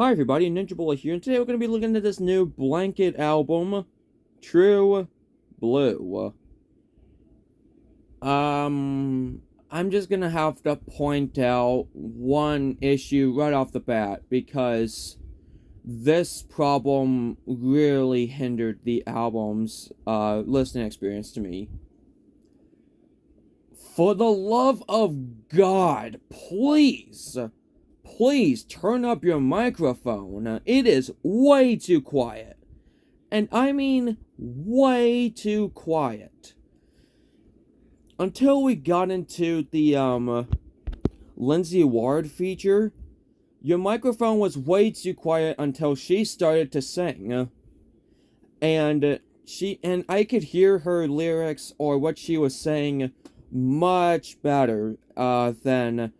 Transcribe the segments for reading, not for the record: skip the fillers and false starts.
Hi everybody, Ninja Bullet here, and today we're going to be looking at this new Blanket album, True Blue. I'm just gonna have to point out one issue right off the bat, because this problem really hindered the album's, listening experience to me. For the love of God, please turn up your microphone. It is way too quiet. And I mean way too quiet. Until we got into the Lindsay Ward feature, your microphone was way too quiet until she started to sing. And I could hear her lyrics or what she was saying much better than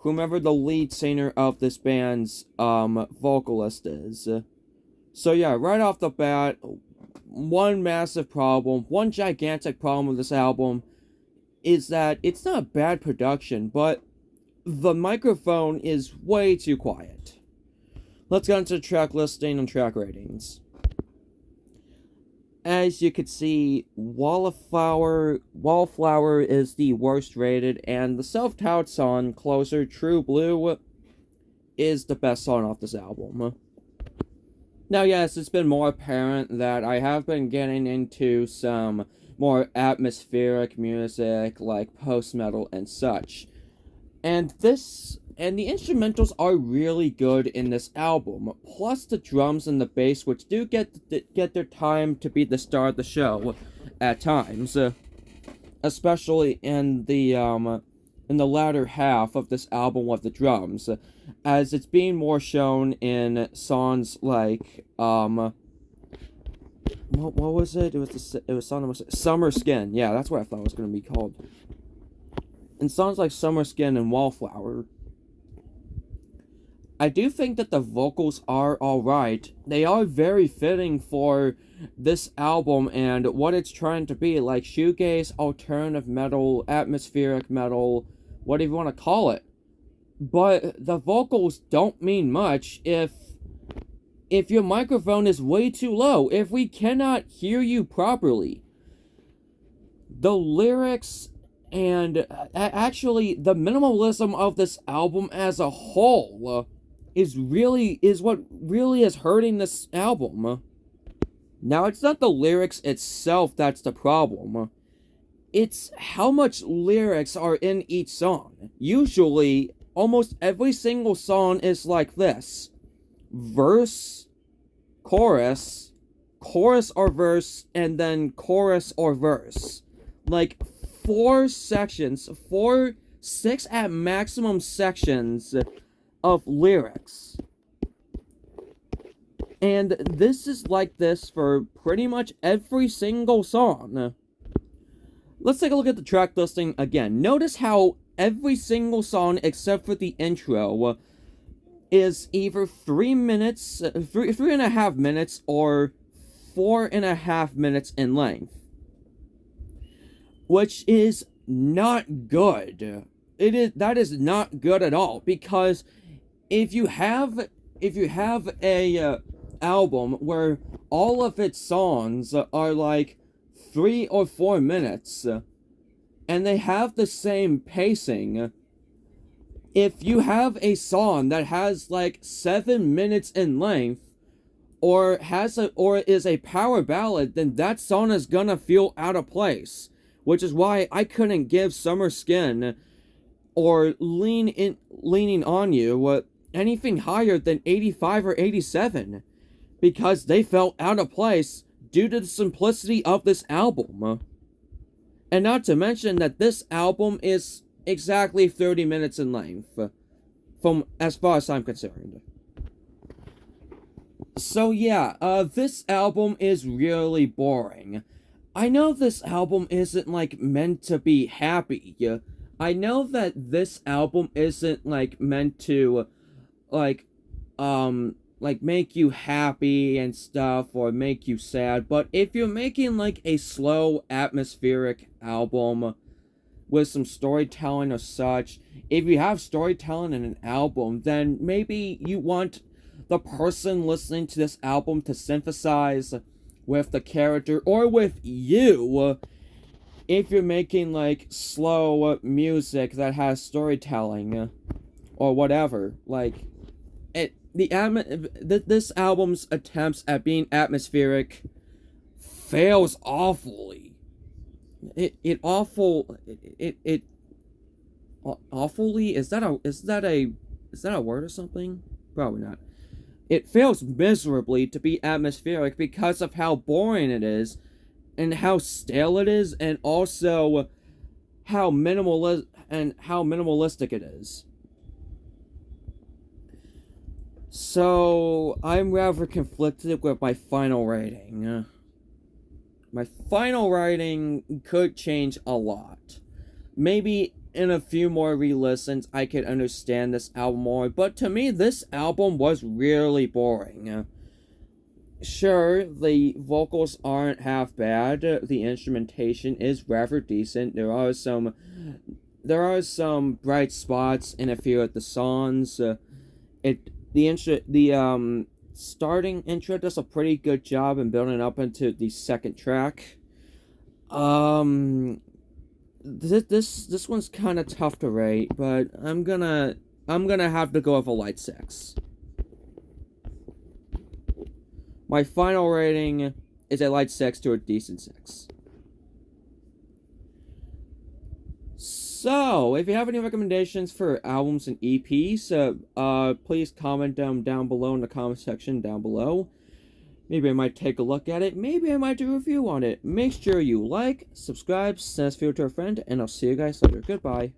whomever the lead singer of this band's vocalist is. So yeah, right off the bat, one massive problem, one gigantic problem with this album is that it's not bad production, but the microphone is way too quiet. Let's get into track listing and track ratings. As you can see, Wallflower is the worst rated, and the self-titled song, Closer, True Blue, is the best song off this album. Now, yes, it's been more apparent that I have been getting into some more atmospheric music, like post-metal and such. And the instrumentals are really good in this album, plus the drums and the bass, which do get their time to be the star of the show at times, especially in the latter half of this album with the drums, as it's being more shown in songs like what was it? It was song number Summer Skin. Yeah, that's what I thought it was going to be called. In songs like Summer Skin and Wallflower, I do think that the vocals are alright. They are very fitting for this album and what it's trying to be, like shoegaze, alternative metal, atmospheric metal, whatever you want to call it. But the vocals don't mean much if your microphone is way too low, if we cannot hear you properly. The lyrics and actually the minimalism of this album as a whole is what really is hurting this album. Now, it's not the lyrics itself that's the problem. It's how much lyrics are in each song. Usually, almost every single song is like this: verse, chorus, chorus or verse, and then chorus or verse. Like 6 at maximum sections of lyrics. And this is like this for pretty much every single song. Let's take a look at the track listing again. Notice how every single song except for the intro is either 3 minutes, 3.5 minutes, or 4.5 minutes in length. Which is not good. That is not good at all, because if you have a album where all of its songs are like 3 or 4 minutes, and they have the same pacing, if you have a song that has like 7 minutes in length, or is a power ballad, then that song is gonna feel out of place. Which is why I couldn't give Summer Skin or Leaning on You anything higher than 85 or 87, because they felt out of place due to the simplicity of this album. And not to mention that this album is exactly 30 minutes in length, from as far as I'm concerned. So yeah, this album is really boring. I know this album isn't, like, meant to be happy. I know that this album isn't, like, meant to, like, make you happy and stuff, or make you sad, but if you're making, like, a slow, atmospheric album with some storytelling or such, if you have storytelling in an album, then maybe you want the person listening to this album to synthesize with the character or with you if you're making like slow music that has storytelling or whatever. Like this album's attempts at being atmospheric fails awfully. Awfully, is that a word or something? Probably not. It fails miserably to be atmospheric because of how boring it is and how stale it is, and also how minimalistic it is. So I'm rather conflicted with my final rating. My final rating could change a lot. Maybe in a few more re-listens I could understand this album more, but to me this album was really boring. Sure, the vocals aren't half bad. The instrumentation is rather decent. There are some bright spots in a few of the songs. The starting intro does a pretty good job in building up into the second track. This one's kind of tough to rate, but I'm gonna have to go with a light 6. My final rating is a light 6 to a decent 6. So, if you have any recommendations for albums and EPs, please comment them down below in the comment section down below. Maybe I might take a look at it. Maybe I might do a review on it. Make sure you like, subscribe, send this video to a friend, and I'll see you guys later. Goodbye.